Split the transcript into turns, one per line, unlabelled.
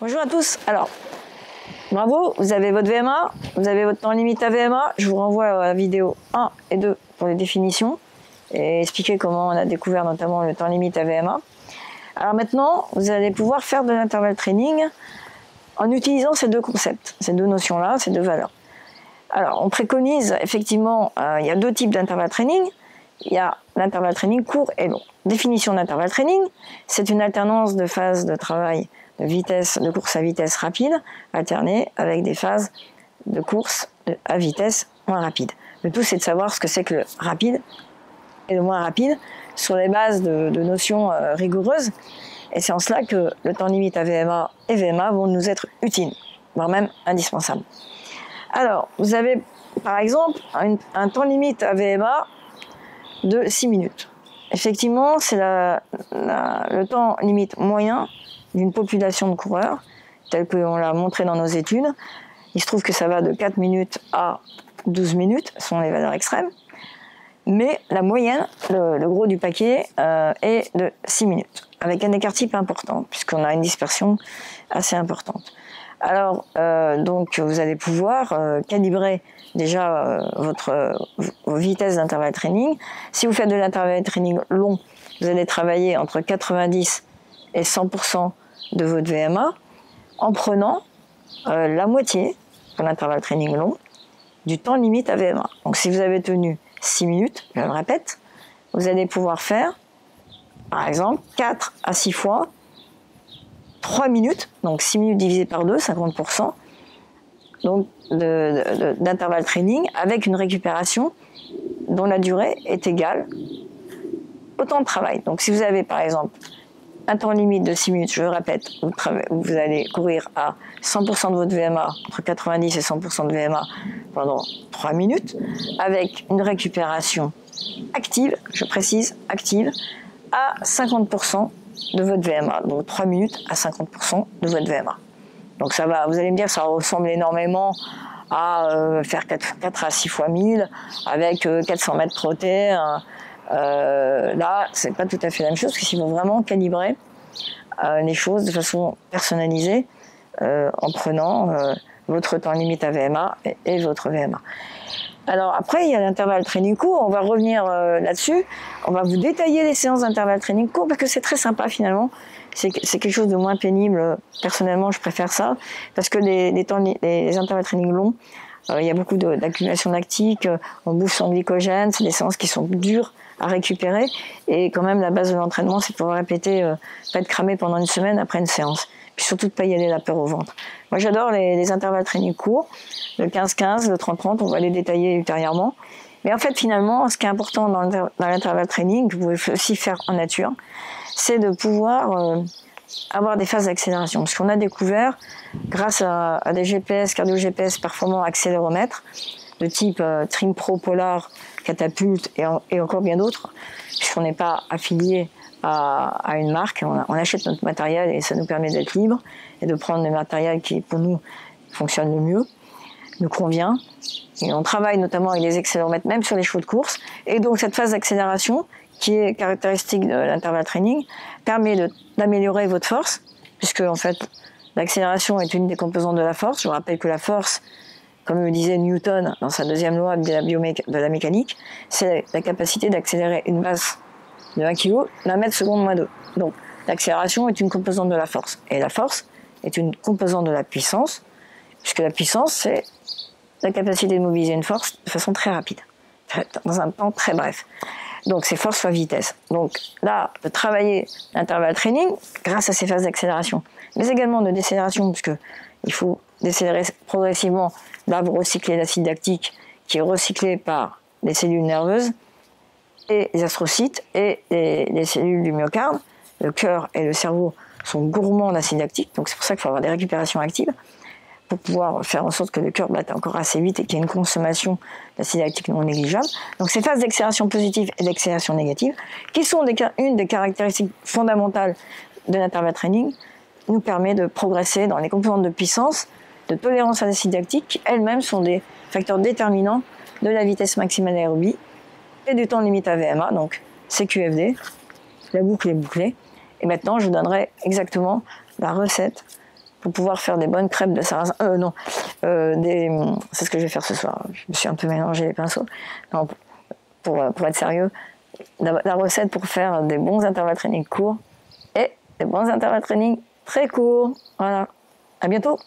Bonjour à tous. Alors, bravo, vous avez votre VMA, vous avez votre temps limite à VMA. Je vous renvoie à la vidéo 1 et 2 pour les définitions et expliquer comment on a découvert notamment le temps limite à VMA. Alors maintenant, vous allez pouvoir faire de l'intervalle training en utilisant ces deux concepts, ces deux notions-là, ces deux valeurs. Alors, on préconise effectivement, il y a deux types d'intervalle training. Il y a l'intervalle training court et long. Définition d'intervalle training, c'est une alternance de phases de travail de course à vitesse rapide, alternée avec des phases de course à vitesse moins rapide. Le tout, c'est de savoir ce que c'est que le rapide et le moins rapide sur les bases de notions rigoureuses. Et c'est en cela que le temps limite à VMA et VMA vont nous être utiles, voire même indispensables. Alors, vous avez par exemple un temps limite à VMA de 6 minutes. Effectivement, c'est le temps limite moyen d'une population de coureurs, tel qu'on l'a montré dans nos études. Il se trouve que ça va de 4 minutes à 12 minutes, ce sont les valeurs extrêmes. Mais la moyenne, le gros du paquet, est de 6 minutes, avec un écart type important, puisqu'on a une dispersion assez importante. Alors, donc, vous allez pouvoir calibrer déjà vos vitesses d'intervalle training. Si vous faites de l'intervalle training long, vous allez travailler entre 90 et 100% de votre VMA en prenant la moitié, pour l'intervalle training long, du temps limite à VMA. Donc, si vous avez tenu 6 minutes, je le répète, vous allez pouvoir faire, par exemple, 4 à 6 fois 3 minutes, donc 6 minutes divisé par 2, 50%, donc d'intervalle training avec une récupération dont la durée est égale au temps de travail. Donc si vous avez par exemple un temps limite de 6 minutes, je le répète, vous allez courir à 100% de votre VMA, entre 90 et 100% de VMA pendant 3 minutes, avec une récupération active, je précise active, à 50% de votre VMA, donc 3 minutes à 50% de votre VMA. Donc ça va, vous allez me dire, ça ressemble énormément à faire 4 à 6 fois 1000 avec 400 mètres trottés. Là, c'est pas tout à fait la même chose, parce qu'il faut vraiment calibrer les choses de façon personnalisée en prenant votre temps limite à VMA et votre VMA. Alors après, il y a l'intervalle training court, on va revenir là-dessus. On va vous détailler les séances d'intervalle training court parce que c'est très sympa finalement. C'est quelque chose de moins pénible. Personnellement, je préfère ça parce que les intervalles training longs, il y a beaucoup d'accumulation lactique, on bouffe son glycogène, c'est des séances qui sont dures à récupérer et quand même la base de l'entraînement, c'est de pouvoir répéter, pas être cramé pendant une semaine après une séance. Puis surtout de ne pas y aller la peur au ventre. Moi j'adore les intervalles training courts, le 15-15, le 30-30, on va les détailler ultérieurement. Mais en fait finalement, ce qui est important dans l'intervalle training, que vous pouvez aussi faire en nature, c'est de pouvoir avoir des phases d'accélération. Parce qu'on a découvert, grâce à des GPS, cardio-GPS performants accéléromètres, de type Trim Pro, Polar, Catapulte et encore bien d'autres, puisqu'on n'est pas affilié à une marque, on achète notre matériel et ça nous permet d'être libre et de prendre le matériel qui pour nous fonctionne le mieux, nous convient. Et on travaille notamment avec les accéléromètres, même sur les chevaux de course. Et donc cette phase d'accélération, qui est caractéristique de l'intervalle training, permet d'améliorer votre force, puisque en fait l'accélération est une des composantes de la force. Je vous rappelle que la force, comme le disait Newton dans sa deuxième loi de la mécanique, c'est la capacité d'accélérer une masse de 1 kg, d'un mètre seconde moins 2. Donc l'accélération est une composante de la force. Et la force est une composante de la puissance, puisque la puissance, c'est la capacité de mobiliser une force de façon très rapide, dans un temps très bref. Donc c'est force fois vitesse. Donc là, de travailler l'intervalle training grâce à ces phases d'accélération, mais également de décélération, puisqu'il faut décélérer progressivement. Là, vous recyclez l'acide lactique qui est recyclé par les cellules nerveuses et les astrocytes et les cellules du myocarde. Le cœur et le cerveau sont gourmands d'acide lactique, donc c'est pour ça qu'il faut avoir des récupérations actives pour pouvoir faire en sorte que le cœur batte encore assez vite et qu'il y ait une consommation d'acide lactique non négligeable. Donc ces phases d'accélération positive et d'accélération négative, qui sont une des caractéristiques fondamentales de l'intervalle training, nous permet de progresser dans les composantes de puissance, de tolérance à l'acide lactique, qui elles-mêmes sont des facteurs déterminants de la vitesse maximale aérobie et du temps limite AVMA, donc CQFD. La boucle est bouclée. Et maintenant, je vous donnerai exactement la recette pour pouvoir faire des bonnes crêpes de sarrasin. C'est ce que je vais faire ce soir. Je me suis un peu mélangé les pinceaux. Non, pour être sérieux, la recette pour faire des bons intervalles training courts et des bons intervalles training très courts. Voilà. À bientôt.